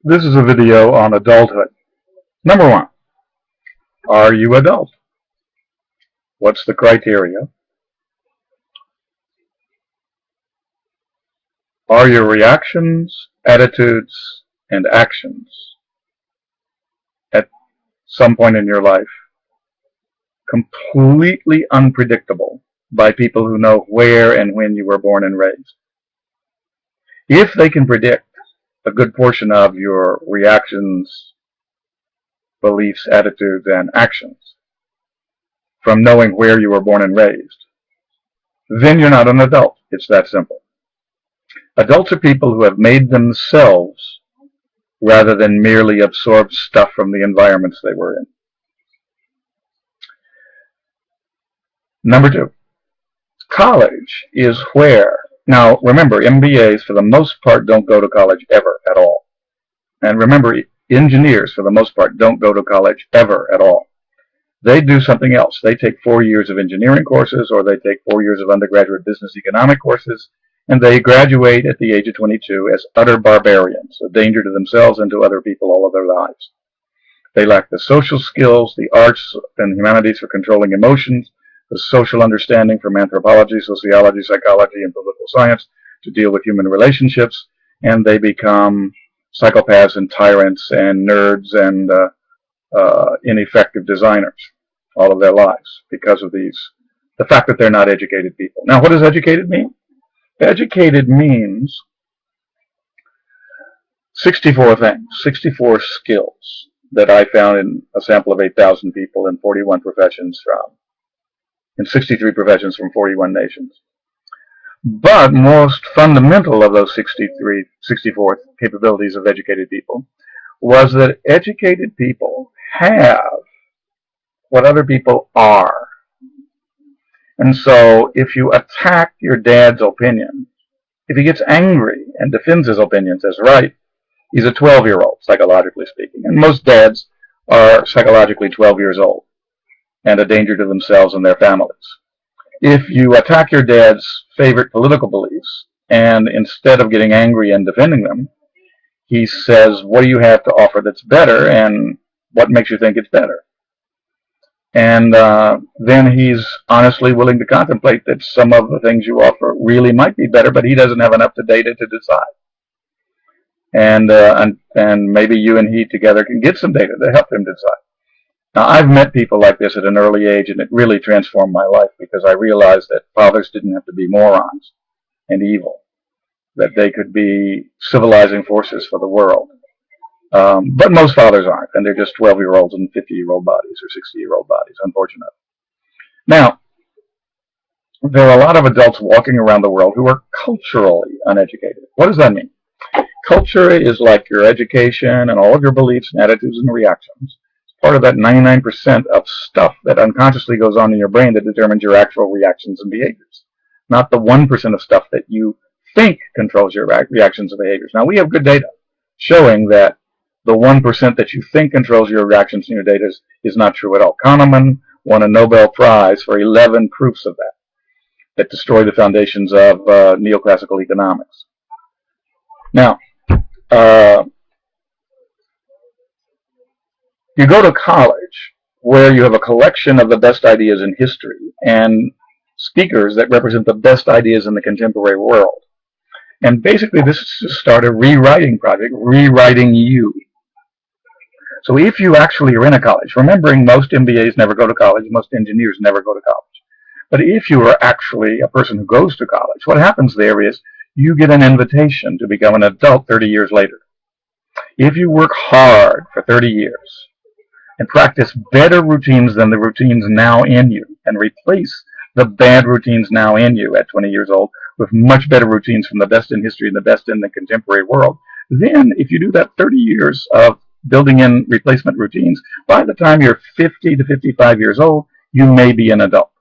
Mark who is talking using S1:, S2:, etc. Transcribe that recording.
S1: This is a video on adulthood. Number one, are you adult? What's the criteria? Are your reactions, attitudes, and actions at some point in your life completely unpredictable by people who know where and when you were born and raised? If they can predict a good portion of your reactions, beliefs, attitudes, and actions from knowing where you were born and raised, then you're not an adult. It's that simple. Adults are people who have made themselves rather than merely absorbed stuff from the environments they were in. Number two, college is where, now remember, MBAs for the most part don't go to college ever at all. And remember, engineers for the most part don't go to college ever at all. They do something else. They take 4 years of engineering courses, or they take 4 years of undergraduate business economic courses, and they graduate at the age of 22 as utter barbarians, a danger to themselves and to other people all of their lives. They lack the social skills, the arts and humanities for controlling emotions, the social understanding from anthropology, sociology, psychology, and political science to deal with human relationships, and they become psychopaths and tyrants and nerds and ineffective designers all of their lives because of the fact that they're not educated people. Now, what does educated mean? Educated means 64 things, 64 skills that I found in a sample of 8,000 people in 41 professions in 63 professions from 41 nations. But most fundamental of those 64 capabilities of educated people was that educated people have what other people are. And so if you attack your dad's opinion, if he gets angry and defends his opinions as right, he's a 12-year-old, psychologically speaking. And most dads are psychologically 12 years old and a danger to themselves and their families. If you attack your dad's favorite political beliefs, and instead of getting angry and defending them, he says, what do you have to offer that's better, and what makes you think it's better? And then he's honestly willing to contemplate that some of the things you offer really might be better, but he doesn't have enough data to decide. And maybe you and he together can get some data to help him decide. Now, I've met people like this at an early age, and it really transformed my life because I realized that fathers didn't have to be morons and evil, that they could be civilizing forces for the world. But most fathers aren't, and they're just 12-year-olds in 50-year-old bodies or 60-year-old bodies, unfortunately. Now, there are a lot of adults walking around the world who are culturally uneducated. What does that mean? Culture is like your education and all of your beliefs and attitudes and reactions. It's part of that 99% of stuff that unconsciously goes on in your brain that determines your actual reactions and behaviors, not the 1% of stuff that you think controls your reactions and behaviors. Now, we have good data showing that the 1% that you think controls your reactions and your data is not true at all. Kahneman won a Nobel Prize for 11 proofs of that destroy the foundations of neoclassical economics. Now, you go to college where you have a collection of the best ideas in history and speakers that represent the best ideas in the contemporary world. And basically, this is to start a rewriting project, rewriting you. So if you actually are in a college, remembering most MBAs never go to college, most engineers never go to college. But if you are actually a person who goes to college, what happens there is you get an invitation to become an adult 30 years later. If you work hard for 30 years and practice better routines than the routines now in you and replace the bad routines now in you at 20 years old with much better routines from the best in history and the best in the contemporary world, then if you do that 30 years of building in replacement routines, by the time you're 50 to 55 years old, you may be an adult.